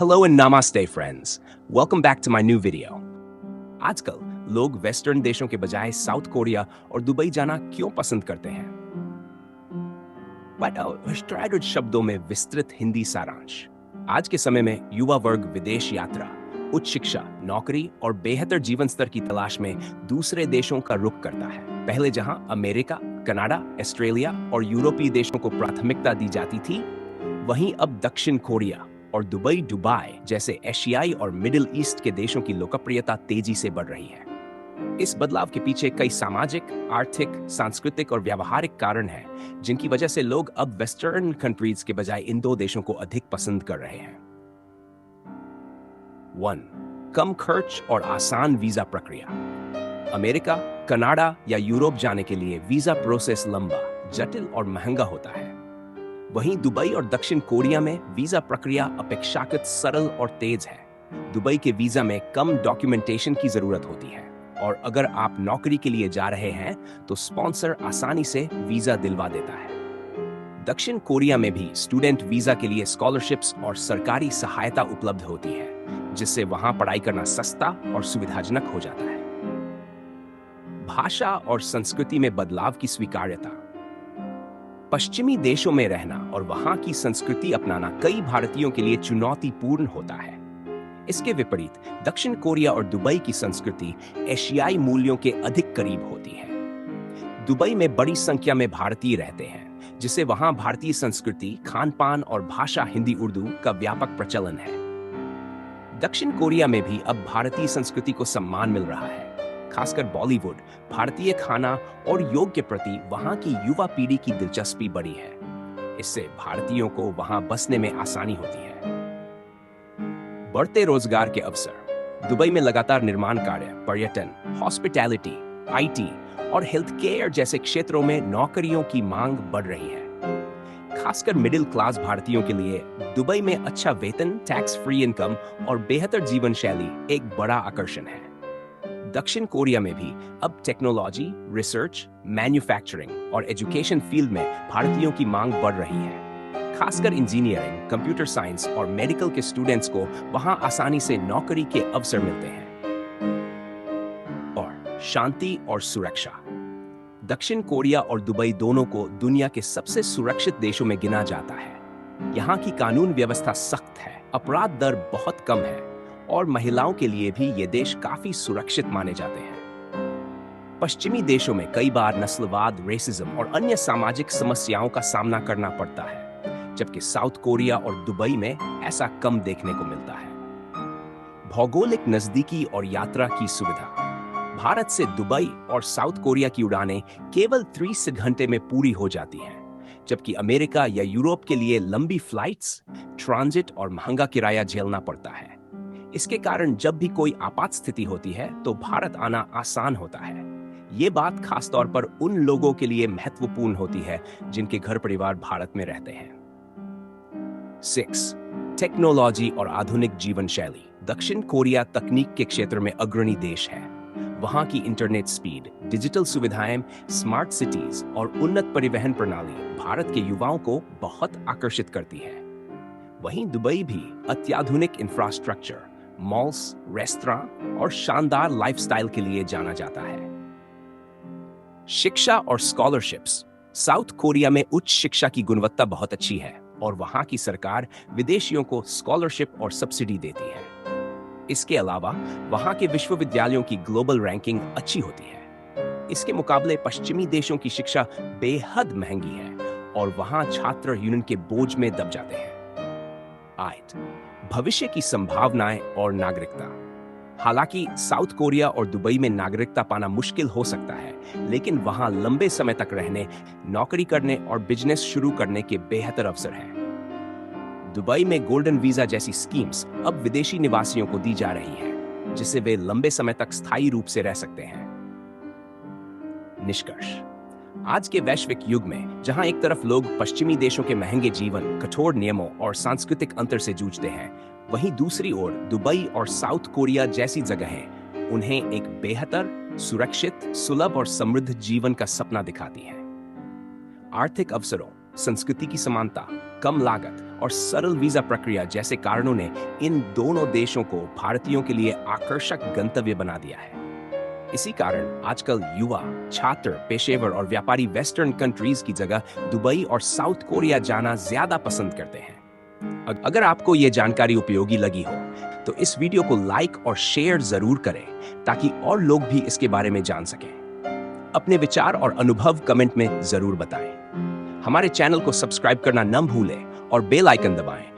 Hello and namaste friends. Welcome back to my new video. आजकल लोग western देशों के बजाय साउथ कोरिया और दुबई जाना क्यों पसंद करते हैं? विस्तारित शब्दों में विस्तृत हिंदी सारांश। आज के समय में युवा वर्ग विदेश यात्रा, उच्च शिक्षा, नौकरी और बेहतर जीवन स्तर की तलाश में दूसरे देशों का रुख करता है। पहले जहां अमेरिका, कनाडा, ऑस्ट्रेलिया और यूरोपीय देशों को प्राथमिकता दी जाती थी, वहीं अब दक्षिण कोरिया और दुबई जैसे एशियाई और मिडिल ईस्ट के देशों की लोकप्रियता तेजी से बढ़ रही है। इस बदलाव के पीछे कई सामाजिक, आर्थिक, सांस्कृतिक और व्यावहारिक कारण हैं, जिनकी वजह से लोग अब वेस्टर्न कंट्रीज के बजाय इन दो देशों को अधिक पसंद कर रहे हैं। 1. कम खर्च और आसान वीजा प्रक्रिया। अमेरिका, कनाडा या यूरोप जाने के लिए वीजा प्रोसेस लंबा, जटिल और महंगा होता है। वहीं दुबई और दक्षिण कोरिया में वीजा प्रक्रिया अपेक्षाकृत सरल और तेज है। दुबई के वीजा में कम डॉक्यूमेंटेशन की जरूरत होती है और अगर आप नौकरी के लिए जा रहे हैं तो स्पॉन्सर आसानी से वीजा दिलवा देता है। दक्षिण कोरिया में भी स्टूडेंट वीजा के लिए स्कॉलरशिप्स और सरकारी सहायता उपलब्ध होती है, जिससे वहां पढ़ाई करना सस्ता और सुविधाजनक हो जाता है। भाषा और संस्कृति में बदलाव की स्वीकार्यता। पश्चिमी देशों में रहना और वहां की संस्कृति अपनाना कई भारतीयों के लिए चुनौतीपूर्ण होता है। इसके विपरीत दक्षिण कोरिया और दुबई की संस्कृति एशियाई मूल्यों के अधिक करीब होती है। दुबई में बड़ी संख्या में भारतीय रहते हैं, जिससे वहां भारतीय संस्कृति, खान-पान और भाषा हिंदी उर्दू का व्यापक प्रचलन है। दक्षिण कोरिया में भी अब भारतीय संस्कृति को सम्मान मिल रहा है, खासकर बॉलीवुड, भारतीय खाना और योग के प्रति वहां की युवा पीढ़ी की दिलचस्पी बढ़ी है। इससे भारतीयों को वहां बसने में आसानी होती है। बढ़ते रोजगार के अवसर। दुबई में लगातार निर्माण कार्य, पर्यटन, हॉस्पिटैलिटी, आईटी और हेल्थ केयर जैसे क्षेत्रों में नौकरियों की मांग बढ़ रही है। खासकर मिडिल क्लास भारतीयों के लिए दुबई में अच्छा वेतन, टैक्स फ्री इनकम और बेहतर जीवन शैली एक बड़ा आकर्षण है। दक्षिण कोरिया में भी अब टेक्नोलॉजी, रिसर्च, मैन्युफैक्चरिंग और एजुकेशन फील्ड में भारतीयों की मांग बढ़ रही है। खासकर इंजीनियरिंग, कंप्यूटर साइंस और मेडिकल के स्टूडेंट्स को वहां आसानी से नौकरी के अवसर मिलते हैं। और शांति और सुरक्षा। दक्षिण कोरिया और दुबई दोनों को दुनिया के सबसे सुरक्षित देशों में गिना जाता है। यहाँ की कानून व्यवस्था सख्त है, अपराध दर बहुत कम है और महिलाओं के लिए भी ये देश काफी सुरक्षित माने जाते हैं। पश्चिमी देशों में कई बार नस्लवाद, रेसिज्म और अन्य सामाजिक समस्याओं का सामना करना पड़ता है, जबकि साउथ कोरिया और दुबई में ऐसा कम देखने को मिलता है। भौगोलिक नजदीकी और यात्रा की सुविधा। भारत से दुबई और साउथ कोरिया की उड़ानें केवल 30 घंटे में पूरी हो जाती हैं, जबकि अमेरिका या यूरोप के लिए लंबी फ्लाइट्स, ट्रांजिट और महंगा किराया झेलना पड़ता है। इसके कारण जब भी कोई आपात स्थिति होती है तो भारत आना आसान होता है। ये बात खास तौर पर उन लोगों के लिए महत्वपूर्ण होती है जिनके घर परिवार भारत में रहते हैं। 6. टेक्नोलॉजी और आधुनिक जीवन शैली। दक्षिण कोरिया तकनीक के क्षेत्र में अग्रणी देश है। वहां की इंटरनेट स्पीड, डिजिटल सुविधाएं, स्मार्ट सिटीज और उन्नत परिवहन प्रणाली भारत के युवाओं को बहुत आकर्षित करती है। वहीं दुबई भी अत्याधुनिक इंफ्रास्ट्रक्चर, मॉल्स, रेस्तरां और शानदार लाइफस्टाइल के लिए जाना जाता है। शिक्षा और स्कॉलरशिप्स। साउथ कोरिया में उच्च शिक्षा की गुणवत्ता बहुत अच्छी है और वहां की सरकार विदेशियों को स्कॉलरशिप और सब्सिडी देती है। इसके अलावा वहां के विश्वविद्यालयों की ग्लोबल रैंकिंग अच्छी होती है। इसके मुकाबले पश्चिमी देशों की शिक्षा बेहद महंगी है और वहां छात्र यूनियन के बोझ में दब जाते हैं। भविष्य की संभावनाएं और नागरिकता। हालांकि साउथ कोरिया और दुबई में नागरिकता पाना मुश्किल हो सकता है, लेकिन वहां लंबे समय तक रहने, नौकरी करने और बिजनेस शुरू करने के बेहतर अवसर हैं। दुबई में गोल्डन वीजा जैसी स्कीम्स अब विदेशी निवासियों को दी जा रही हैं, जिससे वे लंबे समय तक स्थायी रूप से रह सकते हैं। निष्कर्ष। आज के वैश्विक युग में जहां एक तरफ लोग पश्चिमी देशों के महंगे जीवन, कठोर नियमों और सांस्कृतिक अंतर से जूझते हैं, वहीं दूसरी ओर दुबई और साउथ कोरिया जैसी जगहें उन्हें एक बेहतर, सुरक्षित, सुलभ और समृद्ध जीवन का सपना दिखाती हैं। आर्थिक अवसरों, संस्कृति की समानता कम लागत और सरल वीजा प्रक्रिया जैसे कारणों ने इन दोनों देशों को भारतीयों के लिए आकर्षक गंतव्य बना दिया है। इसी कारण आजकल युवा, छात्र, पेशेवर और व्यापारी वेस्टर्न कंट्रीज की जगह दुबई और साउथ कोरिया जाना ज्यादा पसंद करते हैं। अगर आपको ये जानकारी उपयोगी लगी हो तो इस वीडियो को लाइक और शेयर जरूर करें ताकि और लोग भी इसके बारे में जान सकें। अपने विचार और अनुभव कमेंट में जरूर बताएं। हमारे चैनल को सब्सक्राइब करना न भूलें और बेल आइकन दबाएं